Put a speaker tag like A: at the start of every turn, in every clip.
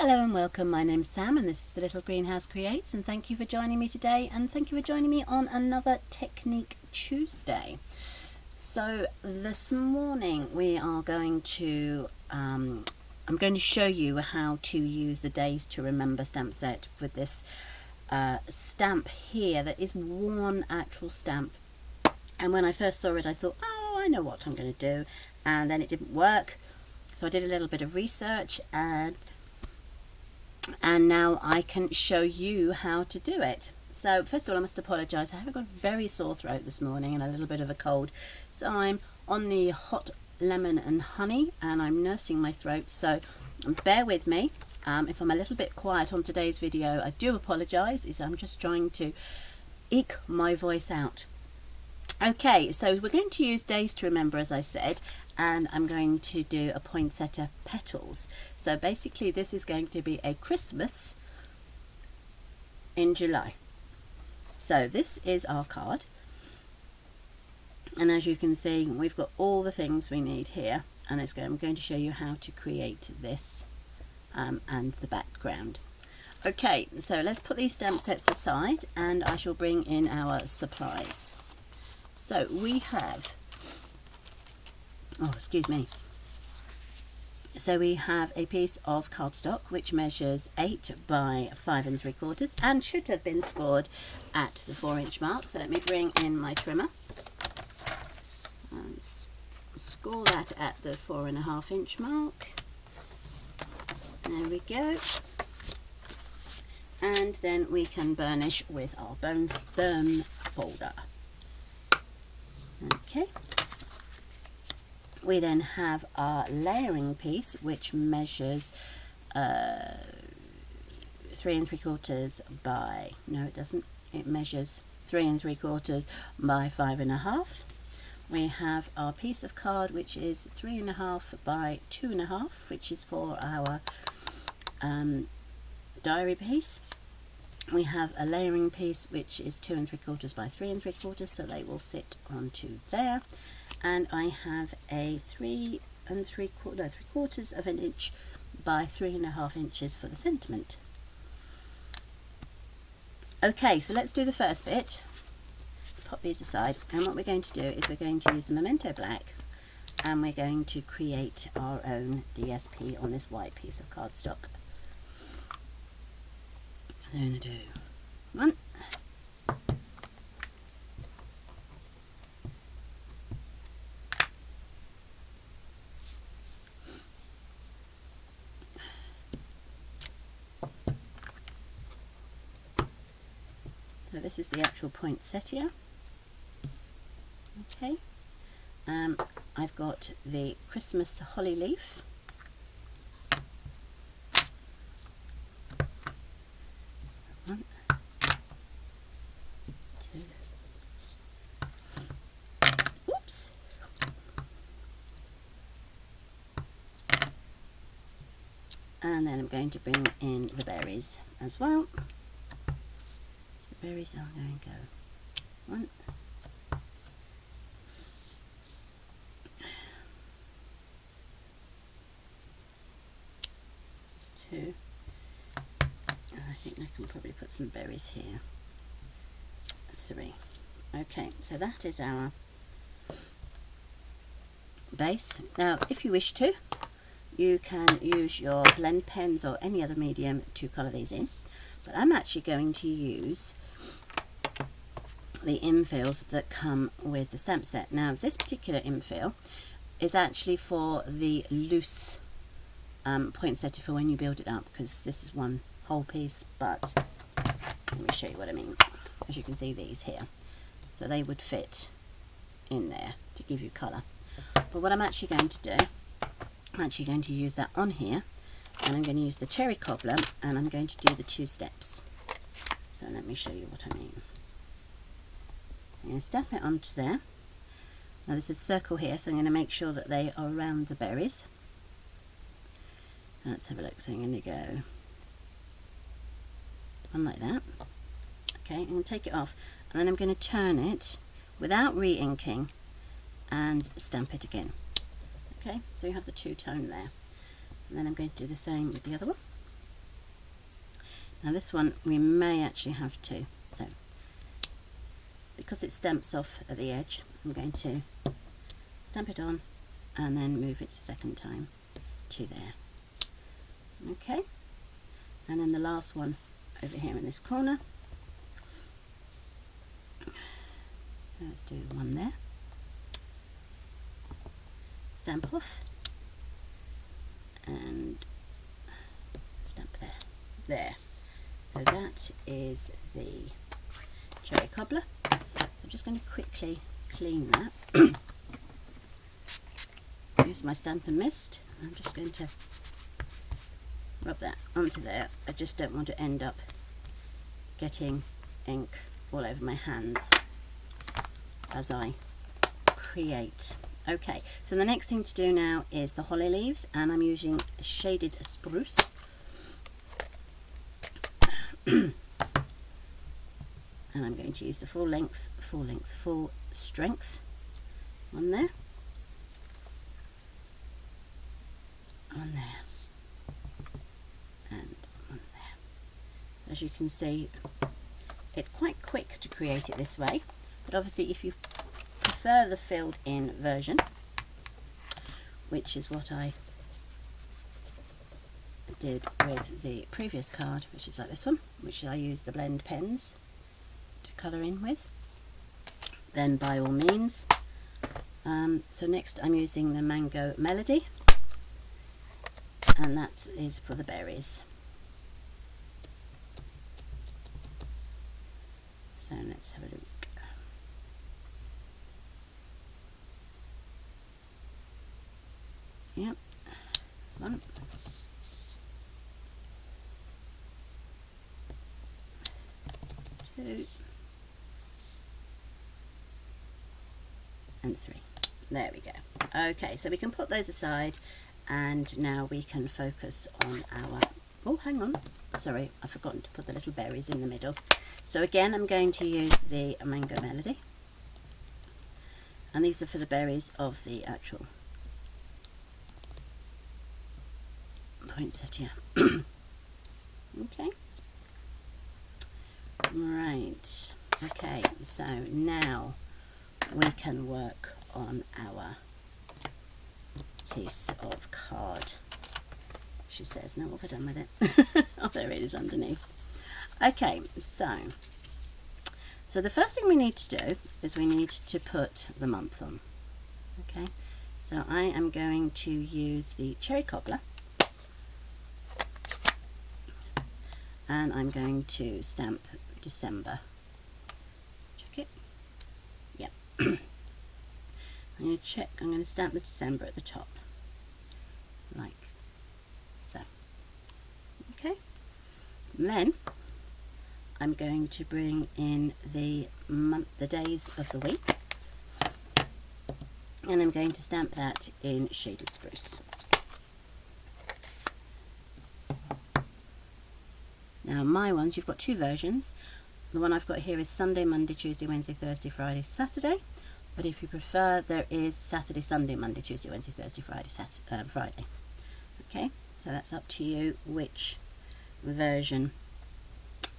A: Hello and welcome, my name's Sam and this is the Little Greenhouse Creates, and thank you for joining me today, and thank you for joining me on another Technique Tuesday. So this morning we are going to, I'm going to show you how to use the Days to Remember stamp set with this stamp here that is one actual stamp. And when I first saw it I thought, oh, I know what I'm going to do, and then it didn't work. So I did a little bit of research and now I can show you how to do it. So first of all I must apologise, I have got a very sore throat this morning and a little bit of a cold, so I'm on the hot lemon and honey and I'm nursing my throat, so bear with me. If I'm a little bit quiet on today's video, I do apologise, I'm just trying to eke my voice out. Okay, so we're going to use Days to Remember, as I said, and I'm going to do a Poinsettia Petals. So basically this is going to be a Christmas in July. So this is our card, and as you can see we've got all the things we need here, and I'm going to show you how to create this and the background. Okay, so let's put these stamp sets aside and I shall bring in our supplies. So we have, so we have a piece of cardstock which measures 8 by 5 3/4 and should have been scored at the 4-inch mark. So let me bring in my trimmer and score that at the 4.5-inch mark. There we go. And then we can burnish with our burn folder. Okay. We then have our layering piece which measures 3 3/4 by, no it doesn't, it measures 3 3/4 by 5.5. We have our piece of card which is 3.5 by 2.5, which is for our diary piece. We have a layering piece which is 2 3/4 by 3 3/4, so they will sit onto there. And I have a 3 3/4 of an inch by 3.5 inches for the sentiment. Okay, so let's do the first bit. Pop these aside, and what we're going to do is we're going to use the Memento Black and we're going to create our own DSP on this white piece of cardstock. I'm going to do one, so this is the actual poinsettia. Okay, I've got the Christmas holly leaf. One, two, whoops. And then I'm going to bring in the berries as well. The berries are going to go one, two, and I think I can probably put some berries here, 3. Okay, so that is our base. Now if you wish to, you can use your blend pens or any other medium to colour these in, but I'm actually going to use the infills that come with the stamp set. Now this particular infill is actually for the loose poinsettia for when you build it up, because this is one whole piece, but let me show you what I mean. As you can see, these here, so they would fit in there to give you colour. But what I'm actually going to do, I'm actually going to use that on here, and I'm going to use the cherry cobbler and I'm going to do the 2 steps. So let me show you what I mean. I'm going to stamp it onto there. Now there's a circle here, so I'm going to make sure that they are around the berries. Let's have a look. So I'm going to go on like that. Okay, I'm going to take it off, and then I'm going to turn it without re-inking and stamp it again. Okay, so you have the 2-tone there. And then I'm going to do the same with the other one. Now this one we may actually have to, so because it stamps off at the edge, I'm going to stamp it on and then move it a second time to there. Okay, and then the last one over here in this corner. Let's do one there. Stamp off and stamp there. There. So that is the cherry cobbler. So I'm just going to quickly clean that. Use my stamp and mist. I'm just going to rub that onto there. I just don't want to end up getting ink all over my hands as I create. Okay, so the next thing to do now is the holly leaves, and I'm using shaded spruce. And I'm going to use the full length, full strength on there, on there, and on there. As you can see, it's quite quick to create it this way, but obviously if you prefer the filled in version, which is what I did with the previous card, which is like this one, which I use the blend pens to colour in with, then by all means. So next I'm using the Mango Melody, and that is for the berries. So let's have a look. Yep, one, two, and three. There we go. Okay, so we can put those aside, and now we can focus on our, oh hang on, sorry, I've forgotten to put the little berries in the middle. So again, I'm going to use the Mango Melody, and these are for the berries of the actual poinsettia. Okay, right, okay, so now we can work on our piece of card. She says, now what have I done with it? Oh, there it is underneath. Okay, so the first thing we need to do is we need to put the month on. Okay, so I am going to use the cherry cobbler, and I'm going to stamp December. Check it. Yep. I'm going to check, I'm going to stamp the December at the top, like so. Okay. And then I'm going to bring in the days of the week, and I'm going to stamp that in shaded spruce. Now my ones, you've got two versions. The one I've got here is Sunday, Monday, Tuesday, Wednesday, Thursday, Friday, Saturday. But if you prefer, there is Saturday, Sunday, Monday, Tuesday, Wednesday, Thursday, Friday, Friday. Okay, so that's up to you which version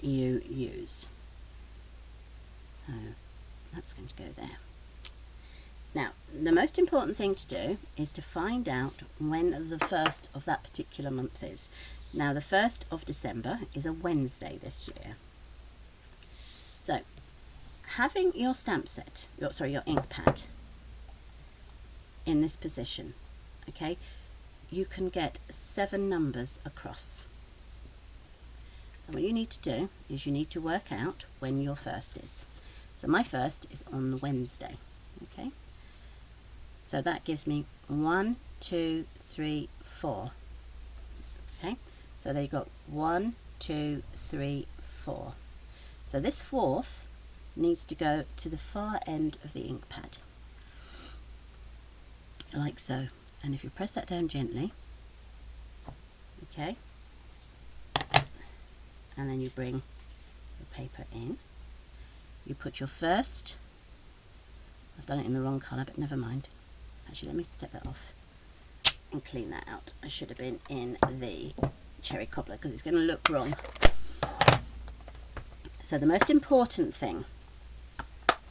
A: you use. So that's going to go there. Now, the most important thing to do is to find out when the first of that particular month is. Now, the 1st of December is a Wednesday this year. So, having your stamp set, your ink pad in this position, okay, you can get 7 numbers across. And what you need to do is you need to work out when your first is. So my first is on the Wednesday, okay. So that gives me 1, 2, 3, 4. Okay, so there you got 1, 2, 3, 4. So this 4th needs to go to the far end of the ink pad, like so. And if you press that down gently, okay, and then you bring the paper in, you put your first, I've done it in the wrong colour, but never mind. Actually, let me step that off and clean that out. I should have been in the cherry cobbler because it's going to look wrong So the most important thing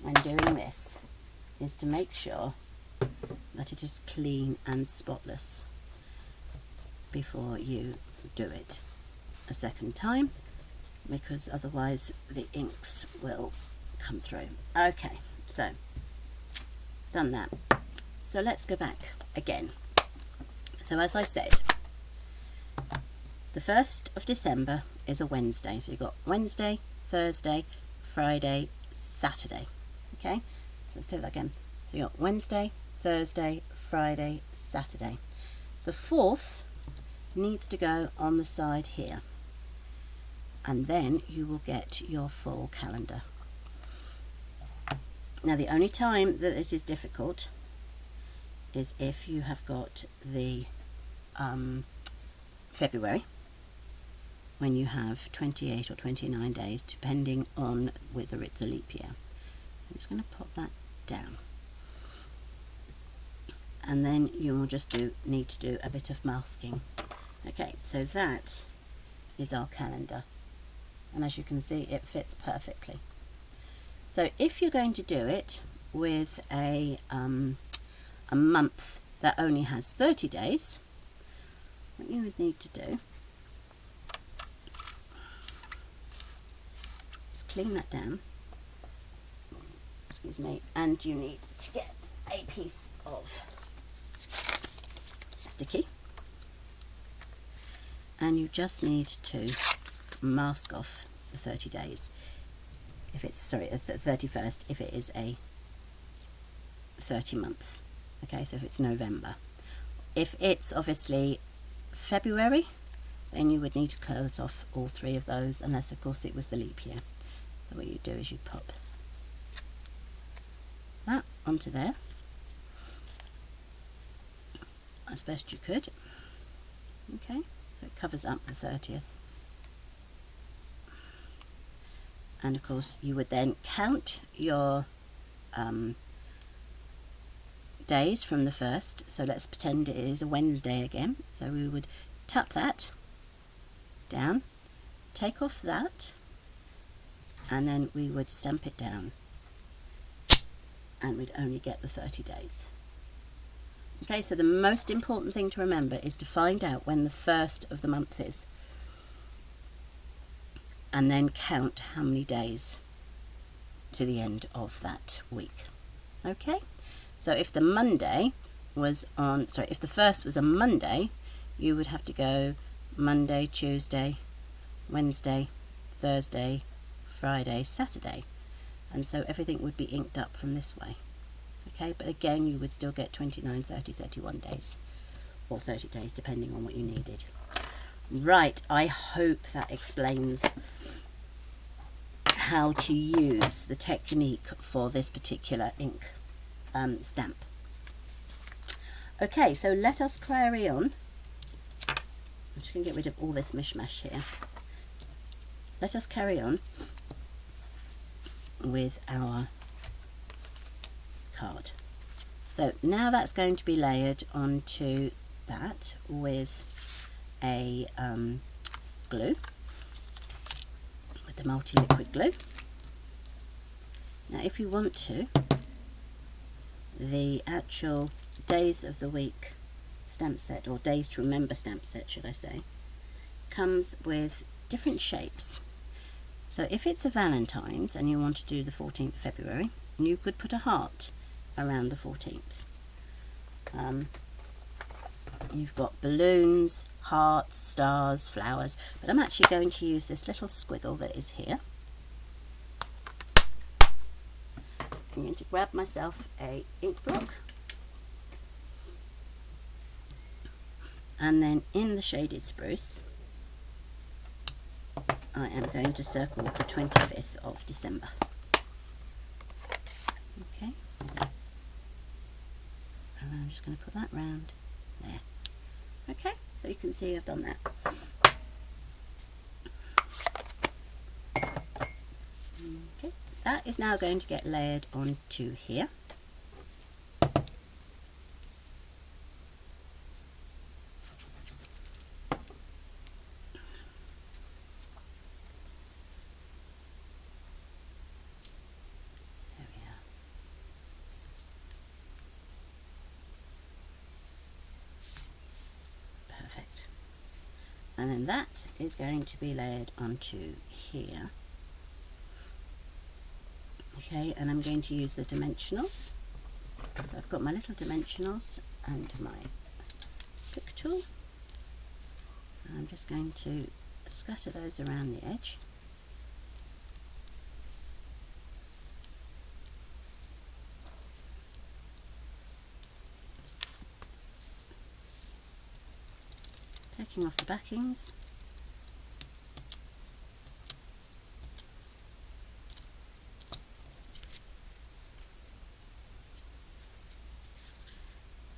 A: when doing this is to make sure that it is clean and spotless before you do it a second time, because otherwise the inks will come through. Okay, so done that. So let's go back again. So as I said, the 1st of December is a Wednesday. So you've got Wednesday, Thursday, Friday, Saturday. Okay, so let's do that again. So you've got Wednesday, Thursday, Friday, Saturday. The 4th needs to go on the side here, and then you will get your full calendar. Now the only time that it is difficult is if you have got the February, when you have 28 or 29 days, depending on whether it's a leap year. I'm just going to pop that down. And then you will just need to do a bit of masking. Okay, so that is our calendar. And as you can see, it fits perfectly. So if you're going to do it with a month that only has 30 days, what you would need to do is clean that down, excuse me, and you need to get a piece of sticky, and you just need to mask off the 30 days. If it's, sorry, the 31st, if it is a 30 month. Okay, so if it's November. If it's obviously February, then you would need to close off all 3 of those, unless of course it was the leap year. So what you do is you pop that onto there as best you could. Okay, so it covers up the 30th. And of course you would then count your days from the 1st. So let's pretend it is a Wednesday again. So we would tap that down, take off that, and then we would stamp it down, and we'd only get the 30 days. Okay, so the most important thing to remember is to find out when the 1st of the month is, and then count how many days to the end of that week. Okay, so if the Monday was on, sorry, if the 1st was a Monday, you would have to go Monday, Tuesday, Wednesday, Thursday, Friday, Saturday, and so everything would be inked up from this way. Okay, but again you would still get 29, 30, 31 days, or 30 days depending on what you needed. Right, I hope that explains how to use the technique for this particular ink stamp. Okay, so let us carry on. I'm just going to get rid of all this mishmash here. Let us carry on with our card. So now that's going to be layered onto that with a glue, with the multi-liquid glue. Now if you want to, the actual days of the week stamp set, or days to remember stamp set should I say, comes with different shapes. So if it's a Valentine's and you want to do the 14th of February, you could put a heart around the 14th. You've got balloons, hearts, stars, flowers, but I'm actually going to use this little squiggle that is here. I'm going to grab myself a ink block, and then in the shaded spruce I am going to circle the 25th of December. Okay, and I'm just going to put that round there. Okay, so you can see I've done that. Okay, that is now going to get layered onto here. and then that is going to be layered onto here. Okay, and I'm going to use the dimensionals. So I've got my little dimensionals and my pick tool. And I'm just going to scatter those around the edge. Taking off the backings.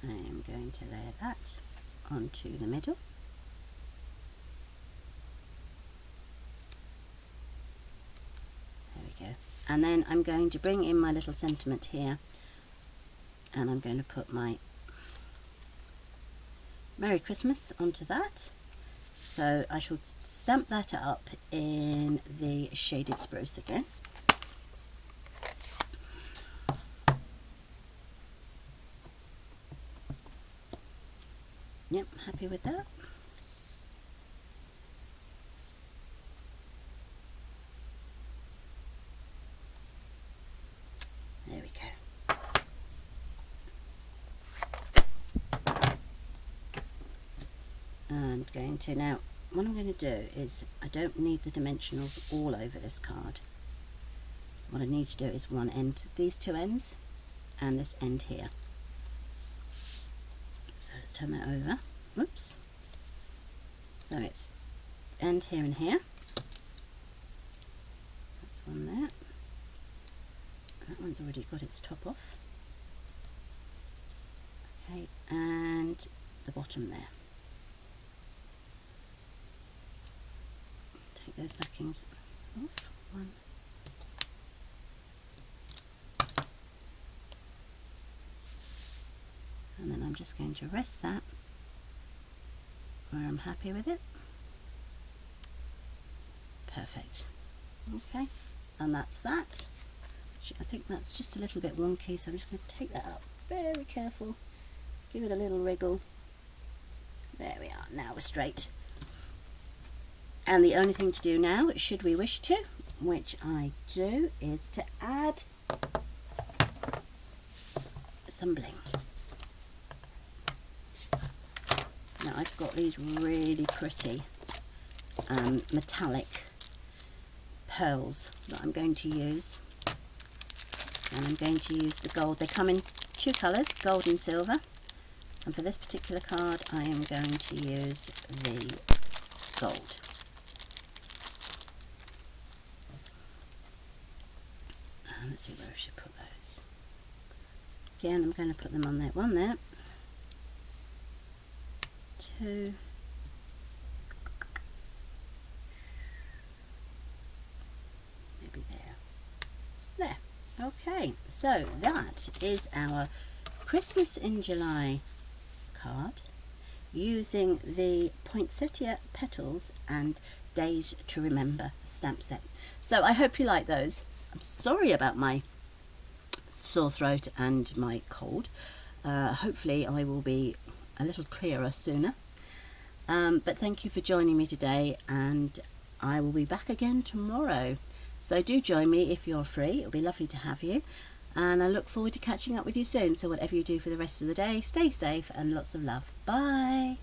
A: I am going to layer that onto the middle. There we go. And then I'm going to bring in my little sentiment here, and I'm going to put my Merry Christmas onto that. So I shall stamp that up in the shaded spruce again. Yep, happy with that. There we go. And going to, now what I'm going to do is, I don't need the dimensionals all over this card. What I need to do is one end, these two ends, and this end here. So let's turn that over. Whoops. So it's end here and here. That's one there. That one's already got its top off. Okay, and the bottom there. Take those backings off. One. And then I'm just going to rest that where I'm happy with it. Perfect. Okay, and that's that. I think that's just a little bit wonky, so I'm just going to take that up. Very careful. Give it a little wriggle. There we are. Now we're straight. And the only thing to do now, should we wish to, which I do, is to add some bling. Now I've got these really pretty metallic pearls that I'm going to use, and I'm going to use the gold. They come in two colours, gold and silver, and for this particular card I am going to use the gold. Let's see where I should put those. Again, I'm going to put them on there. One there, two, maybe there. There. Okay, so that is our Christmas in July card using the Poinsettia Petals and Days to Remember stamp set. So I hope you like those. I'm sorry about my sore throat and my cold. Hopefully I will be a little clearer sooner. But thank you for joining me today, and I will be back again tomorrow. So do join me if you're free. It'll be lovely to have you. And I look forward to catching up with you soon. So whatever you do for the rest of the day, stay safe and lots of love. Bye.